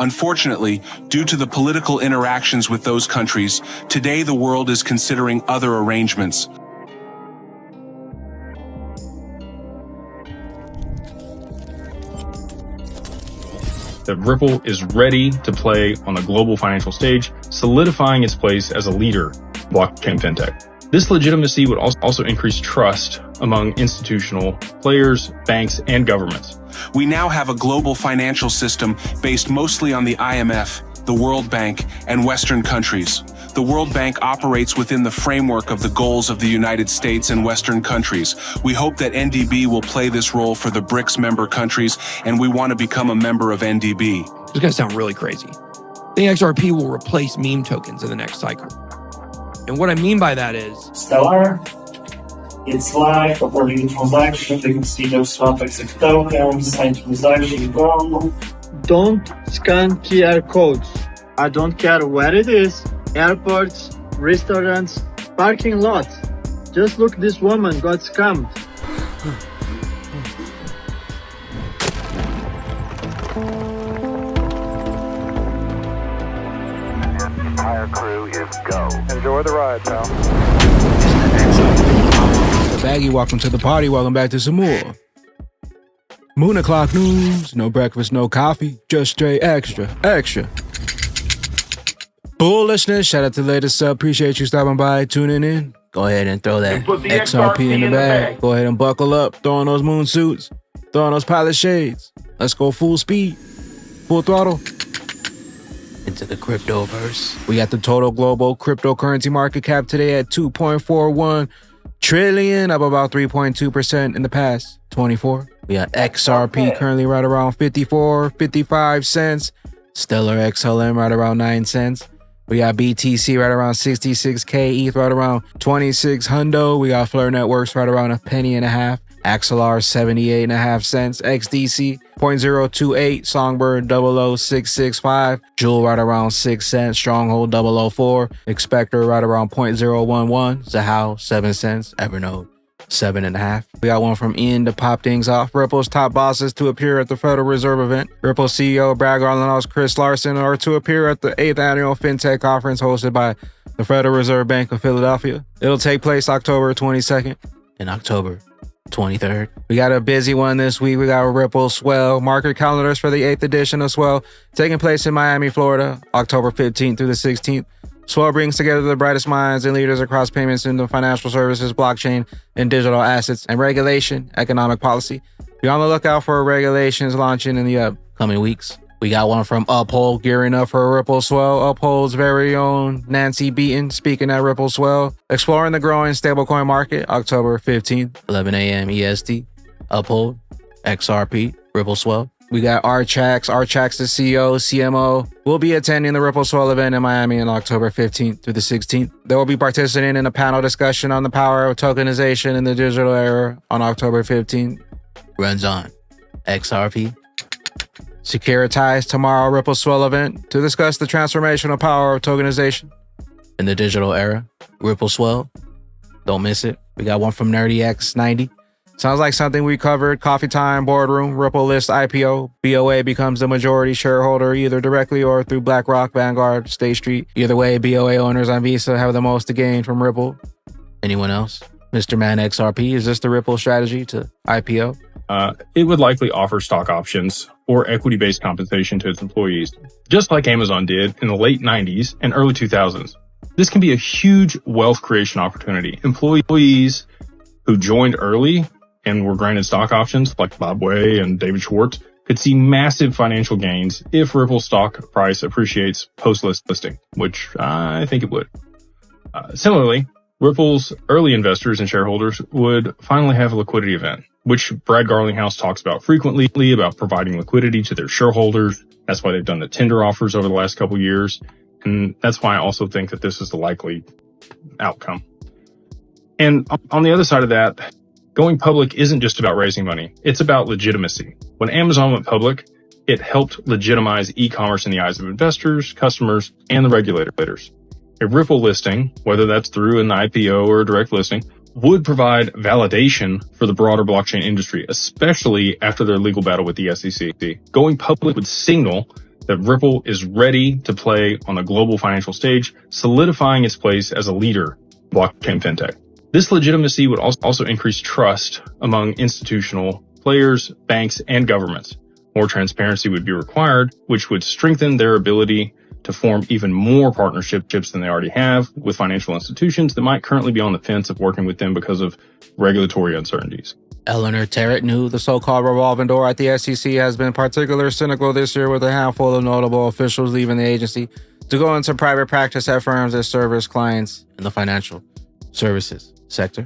Unfortunately, due to the political interactions with those countries, today the world is considering other arrangements. That Ripple is ready to play on the global financial stage, solidifying its place as a leader in blockchain fintech. This legitimacy would also increase trust among institutional players, banks, and governments. We now have a global financial system based mostly on the IMF, the World Bank, and Western countries. The World Bank operates within the framework of the goals of the United States and Western countries. We hope that NDB will play this role for the BRICS member countries, and we want to become a member of NDB. This is going to sound really crazy. I think XRP will replace meme tokens in the next cycle. And what I mean by that is... Stellar, it's live, according to transaction, they can see those swap exit tokens, sign transaction, go. Don't scan QR codes. I don't care where it is. Airports, restaurants, parking lots. Just look, this woman got scammed. Entire crew is go. Enjoy the ride, pal. Baggy, welcome to the party. Welcome back to some more Moon o'clock news. No breakfast, no coffee, just straight extra. Bullishness. Shout out to the latest sub. Appreciate you stopping by, tuning in. Go ahead and throw that XRP in the bag. Go ahead and buckle up. Throw on those moon suits. Throw on those pilot shades. Let's go full speed. Full throttle. Into the cryptoverse. We got the total global cryptocurrency market cap today at 2.41 trillion, up about 3.2% in the past 24. We got XRP currently right around 55 cents. Stellar XLM right around 9 cents. We got BTC right around 66K, ETH right around 26 hundo. We got Fleur Networks right around $0.015. Axelar 78.5 cents. XDC 0.028. Songbird 00665. Jewel right around 6 cents. Stronghold 004. Expector right around 0.011. Zahao 7 cents. Evernote 7.5. We got one from Ian to pop things off. Ripple's top bosses to appear at the Federal Reserve event. Ripple CEO Brad Garlinghouse, Chris Larson are to appear at the 8th annual FinTech conference hosted by the Federal Reserve Bank of Philadelphia. It'll take place October 22nd and October 23rd. We got a busy one this week. We got Ripple Swell market calendars for the 8th edition of Swell taking place in Miami, Florida, October 15th through the 16th. Swell brings together the brightest minds and leaders across payments into financial services, blockchain, and digital assets, and regulation, economic policy. Be on the lookout for regulations launching in the upcoming weeks. We got one from Uphold gearing up for Ripple Swell. Uphold's very own Nancy Beaton speaking at Ripple Swell, exploring the growing stablecoin market, October 15th, 11 a.m. EST. Uphold, XRP, Ripple Swell. We got Archax, the CEO, CMO, will be attending the Ripple Swell event in Miami on October 15th through the 16th. They will be participating in a panel discussion on the power of tokenization in the digital era on October 15th. Runs on XRP. Securitize tomorrow Ripple Swell event to discuss the transformational power of tokenization in the digital era. Ripple Swell. Don't miss it. We got one from NerdyX90. Sounds like something we covered. Coffee time, boardroom, Ripple list IPO. BOA becomes the majority shareholder either directly or through BlackRock, Vanguard, State Street. Either way, BOA owners on Visa have the most to gain from Ripple. Anyone else? Mr. Man XRP, is this the Ripple strategy to IPO? It would likely offer stock options or equity-based compensation to its employees, just like Amazon did in the late 90s and early 2000s. This can be a huge wealth creation opportunity. Employees who joined early and were granted stock options, like Bob Way and David Schwartz, could see massive financial gains if Ripple's stock price appreciates post-listing, which I think it would. Similarly, Ripple's early investors and shareholders would finally have a liquidity event, which Brad Garlinghouse talks about frequently, about providing liquidity to their shareholders. That's why they've done the tender offers over the last couple of years. And that's why I also think that this is the likely outcome. And on the other side of that, going public isn't just about raising money. It's about legitimacy. When Amazon went public, it helped legitimize e-commerce in the eyes of investors, customers, and the regulators. A Ripple listing, whether that's through an IPO or a direct listing, would provide validation for the broader blockchain industry, especially after their legal battle with the SEC. Going public would signal that Ripple is ready to play on the global financial stage, solidifying its place as a leader in blockchain fintech. This legitimacy would also increase trust among institutional players, banks, and governments. More transparency would be required, which would strengthen their ability to form even more partnerships than they already have with financial institutions that might currently be on the fence of working with them because of regulatory uncertainties. Eleanor Terrett knew the so-called revolving door at the SEC has been particularly cynical this year, with a handful of notable officials leaving the agency to go into private practice at firms that service clients in the financial services sector.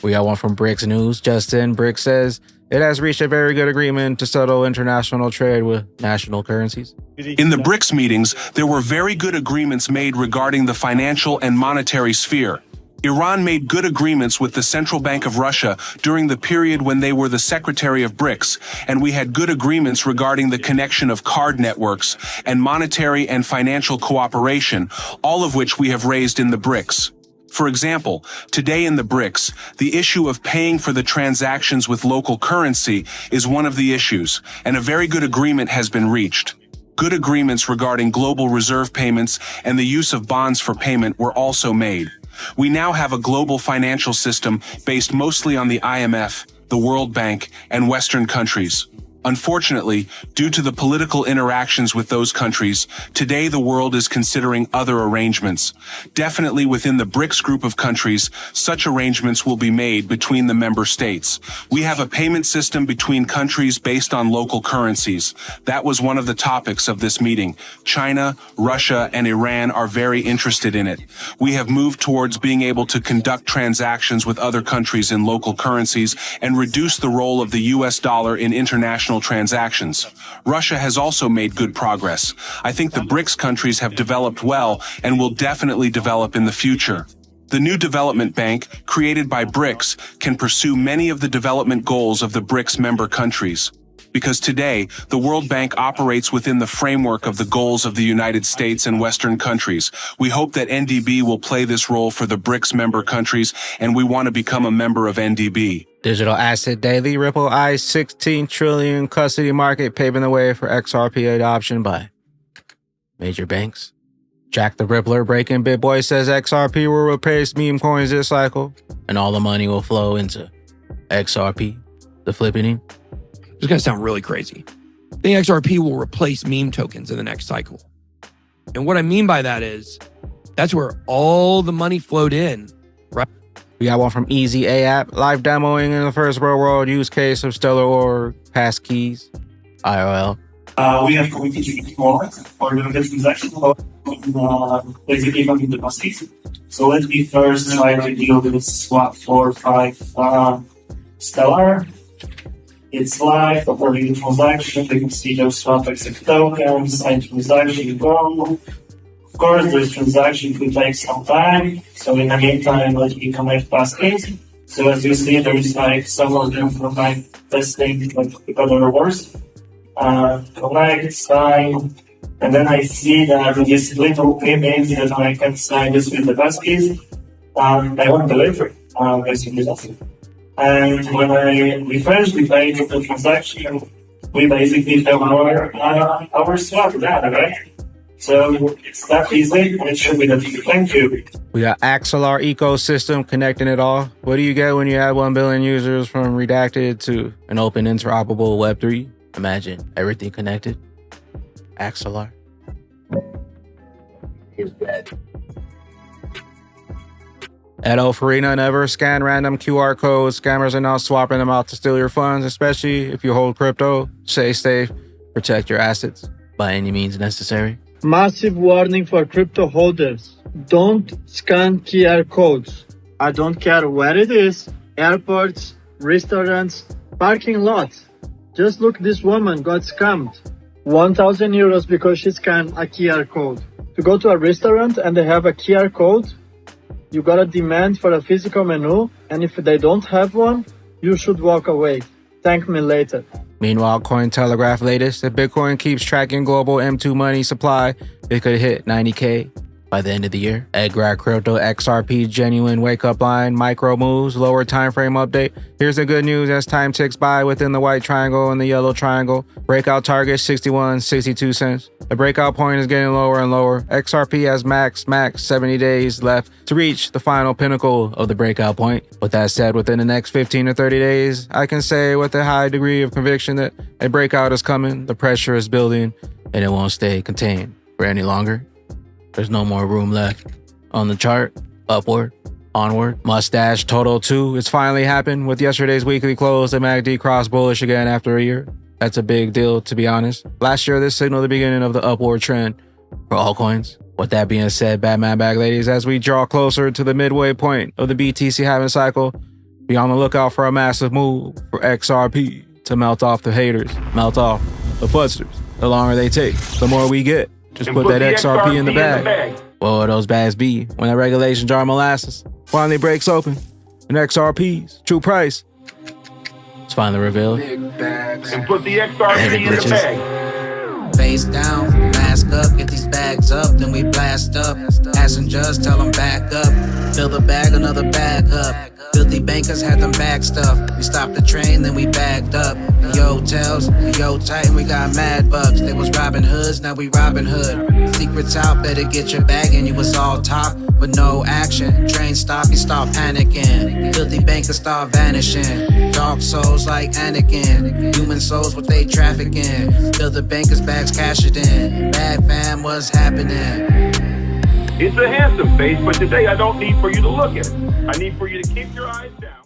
We got one from BRICS News. Justin BRICS says it has reached a very good agreement to settle international trade with national currencies. In the BRICS meetings, there were very good agreements made regarding the financial and monetary sphere. Iran made good agreements with the Central Bank of Russia during the period when they were the secretary of BRICS, and we had good agreements regarding the connection of card networks and monetary and financial cooperation, all of which we have raised in the BRICS. For example, today in the BRICS, the issue of paying for the transactions with local currency is one of the issues, and a very good agreement has been reached. Good agreements regarding global reserve payments and the use of bonds for payment were also made. We now have a global financial system based mostly on the IMF, the World Bank, and Western countries. Unfortunately, due to the political interactions with those countries, today the world is considering other arrangements. Definitely within the BRICS group of countries, such arrangements will be made between the member states. We have a payment system between countries based on local currencies. That was one of the topics of this meeting. China, Russia, and Iran are very interested in it. We have moved towards being able to conduct transactions with other countries in local currencies and reduce the role of the US dollar in international transactions. Russia has also made good progress. I think the BRICS countries have developed well and will definitely develop in the future. The new development bank, created by BRICS, can pursue many of the development goals of the BRICS member countries. Because today, the World Bank operates within the framework of the goals of the United States and Western countries. We hope that NDB will play this role for the BRICS member countries, and we want to become a member of NDB. Digital Asset Daily, Ripple eyes $16 trillion custody market, paving the way for XRP adoption by major banks. Jack the Rippler, breaking BitBoy, says XRP will replace meme coins this cycle, and all the money will flow into XRP, the flippening. This is going to sound really crazy. I think XRP will replace meme tokens in the next cycle. And what I mean by that is that's where all the money flowed in, right? We got one from Easy A app, live demoing in the first real world use case of Stellar or Passkeys, IRL. We have committed wallet for the transaction, basically from the passkeys. So let me first try to deal with swap 4-5 Stellar. It's live, according to transaction. You can see those swap exec tokens, sign transaction, go. Of course, this transaction could take some time. So in the meantime, let me connect passkeys. So as you see, there is like some of them from my testing, like better or worse. Connect, sign, and then I see that this little image that I can sign this with the passkeys. I want to deliver, basically that's it. And when I refresh the page of the transaction, we basically have our swap data, right? So it's that easy, and it should be that easy. Thank you. We got Axelar ecosystem connecting it all. What do you get when you add 1 billion users from redacted to an open interoperable Web3? Imagine everything connected. Axelar. He's dead. Edo Farina, never scan random QR codes. Scammers are now swapping them out to steal your funds, especially if you hold crypto. Stay safe, protect your assets by any means necessary. Massive warning for crypto holders. Don't scan QR codes. I don't care where it is. Airports, restaurants, parking lots. Just look, this woman got scammed. 1,000 euros because she scanned a QR code. To go to a restaurant and they have a QR code, you gotta demand for a physical menu, and if they don't have one, you should walk away. Thank me later. Meanwhile, Cointelegraph latest, if Bitcoin keeps tracking global M2 money supply, it could hit 90K by the end of the year. Grad Crypto XRP genuine wake-up line, micro moves, lower time frame update. Here's the good news as time ticks by within the white triangle and the yellow triangle. Breakout target 61.62 cents. The breakout point is getting lower and lower. XRP has max 70 days left to reach the final pinnacle of the breakout point. With that said, within the next 15 to 30 days, I can say with a high degree of conviction that a breakout is coming, the pressure is building, and it won't stay contained for any longer. There's no more room left on the chart. Upward, onward. Mustache Total 2. It's finally happened with yesterday's weekly close. The MACD crossed bullish again after a year. That's a big deal, to be honest. Last year, this signaled the beginning of the upward trend for altcoins. With that being said, Batman Bag ladies, as we draw closer to the midway point of the BTC halving cycle, be on the lookout for a massive move for XRP to melt off the haters, melt off the fuzzers. The longer they take, the more we get. Just put that XRP in the bag. What will those bags be when the regulation jar molasses finally breaks open and XRP's true price is finally revealed? And put the XRP in the bag. Face down, mask up, get these bags up, then we blast up. Passengers, tell them back up. Fill the bag, another bag up. Filthy bankers had them bag stuff. We stopped the train, then we bagged up. The hotels, the Titan, we got mad bucks. They was robbing hoods, now we robbing hood. Secrets out, better get your bag and you was all talk, but no action. Train stop, you start panicking. Filthy bankers start vanishing. Dark souls like Anakin. Human souls, what they trafficking. Fill the bankers' bags, cash it in. Bad fam, what's happening? It's a handsome face, but today I don't need for you to look at it. I need for you to keep your eyes down.